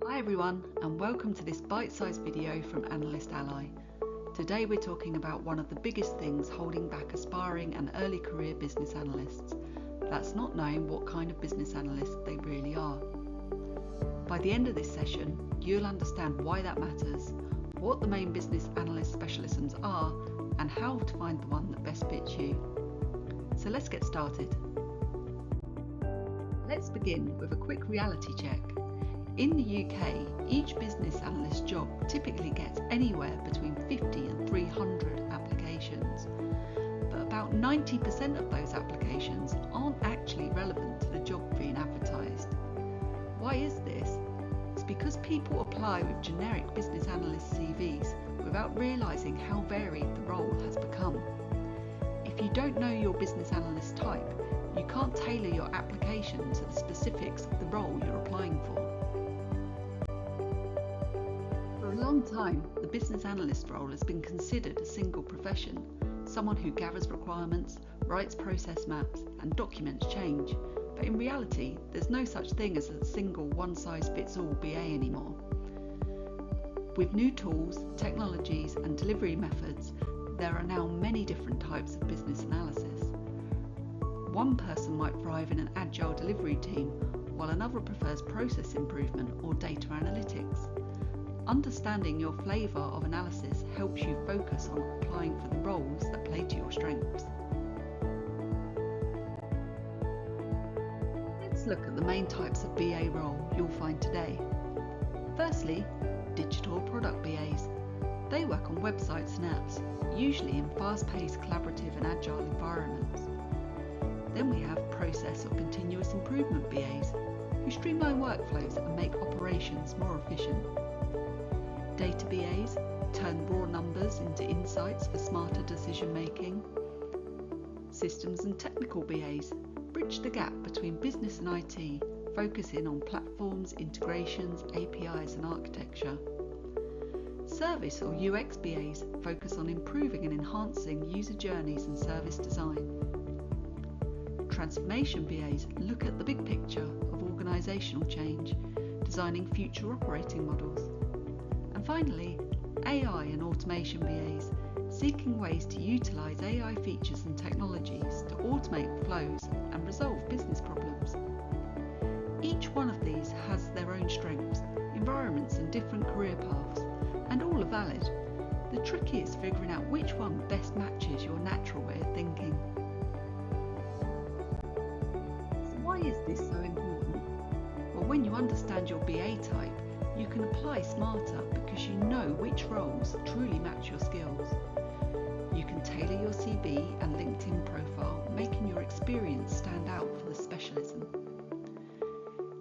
Hi everyone, and welcome to this bite-sized video from Analyst Ally. Today we're talking about one of the biggest things holding back aspiring and early career business analysts. That's not knowing what kind of business analyst they really are. By the end of this session, you'll understand why that matters, what the main business analyst specialisms are, and how to find the one that best fits you. So let's get started. Let's begin with a quick reality check. In the UK, each business analyst job typically gets anywhere between 50 and 300 applications, but about 90% of those applications aren't actually relevant to the job being advertised. Why is this? It's because people apply with generic business analyst CVs without realising how varied the role has become. If you don't know your business analyst type, you can't tailor your application to the specifics of the role you're applying for. For a long time, the business analyst role has been considered a single profession, someone who gathers requirements, writes process maps, and documents change. But in reality, there's no such thing as a single one-size-fits-all BA anymore. With new tools, technologies, and delivery methods, there are now many different types of business analysis. One person might thrive in an agile delivery team, while another prefers process improvement or data analytics. Understanding your flavour of analysis helps you focus on applying for the roles that play to your strengths. Let's look at the main types of BA role you'll find today. Firstly, digital product BAs. They work on websites and apps, usually in fast-paced, collaborative and agile environments. Then we have process or continuous improvement BAs, who streamline workflows and make operations more efficient. Data BAs turn raw numbers into insights for smarter decision making. Systems and technical BAs bridge the gap between business and IT, focusing on platforms, integrations, APIs and architecture. Service or UX BAs focus on improving and enhancing user journeys and service design. Transformation BAs look at the big picture of organisational change, designing future operating models. And finally, AI and automation BAs, seeking ways to utilise AI features and technologies to automate flows and resolve business problems. Each one of these has their own strengths, environments and different career paths, and all are valid. The trick is figuring out which one best matches your natural way of thinking. So why is this so important? Well, when you understand your BA type, you can apply smarter because you know which roles truly match your skills. You can tailor your CV and LinkedIn profile, making your experience stand out for the specialism.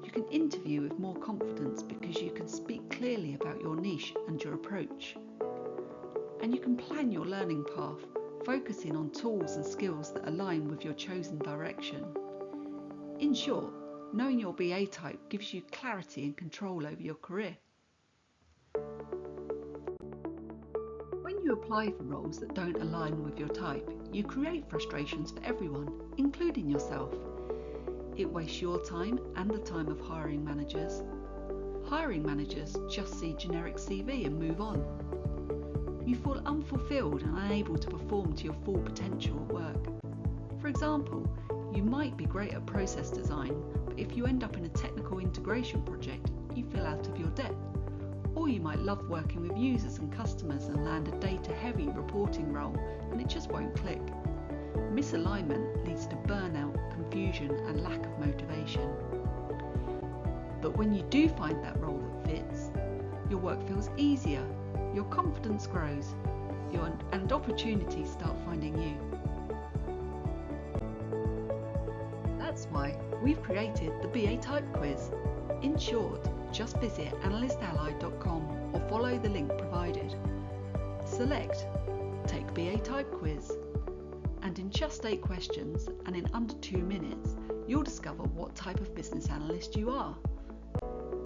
You can interview with more confidence because you can speak clearly about your niche and your approach. And you can plan your learning path, focusing on tools and skills that align with your chosen direction. In short, knowing your BA type gives you clarity and control over your career. When you apply for roles that don't align with your type, you create frustrations for everyone, including yourself. It wastes your time and the time of hiring managers. Hiring managers just see generic CV and move on. You feel unfulfilled and unable to perform to your full potential at work. For example, you might be great at process design, but if you end up in a technical integration project, you feel out of your depth. Or you might love working with users and customers and land a data-heavy reporting role, and it just won't click. Misalignment leads to burnout, confusion, and lack of motivation. But when you do find that role that fits, your work feels easier, your confidence grows, and opportunities start finding you. That's why we've created the BA Type Quiz. In short, just visit analystally.com or follow the link provided. Select Take BA Type Quiz, and in just 8 questions and in under 2 minutes, you'll discover what type of business analyst you are.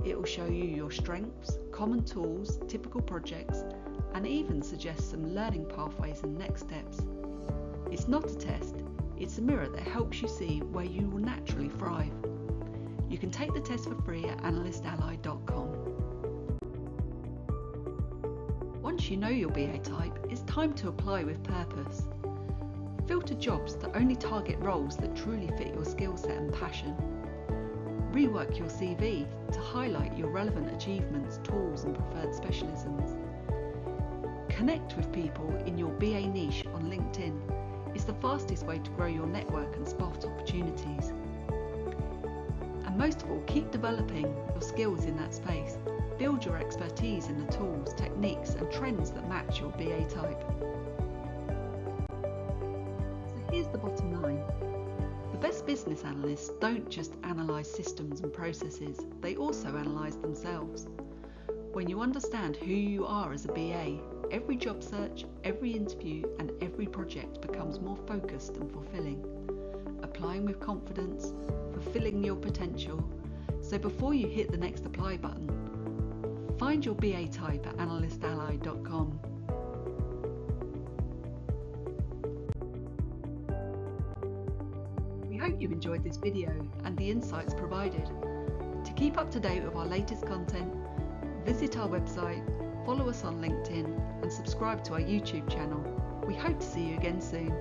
It will show you your strengths, common tools, typical projects, and even suggest some learning pathways and next steps. It's not a test, it's a mirror that helps you see where you will naturally thrive. You can take the test for free at analystally.com. Once you know your BA type, it's time to apply with purpose. Filter jobs that only target roles that truly fit your skill set and passion. Rework your CV to highlight your relevant achievements, tools and preferred specialisms. Connect with people in your BA niche on LinkedIn. It's the fastest way to grow your network and spot opportunities. And most of all, keep developing your skills in that space. Build your expertise in the tools, techniques and trends that match your BA type. So here's the bottom line. The best business analysts don't just analyse systems and processes, they also analyse themselves. When you understand who you are as a BA, every job search, every interview and every project becomes more focused and fulfilling. Applying with confidence, fulfilling your potential. So before you hit the next apply button, find your BA type at analystally.com. We hope you enjoyed this video and the insights provided. To keep up to date with our latest content, visit our website, follow us on LinkedIn and subscribe to our YouTube channel. We hope to see you again soon.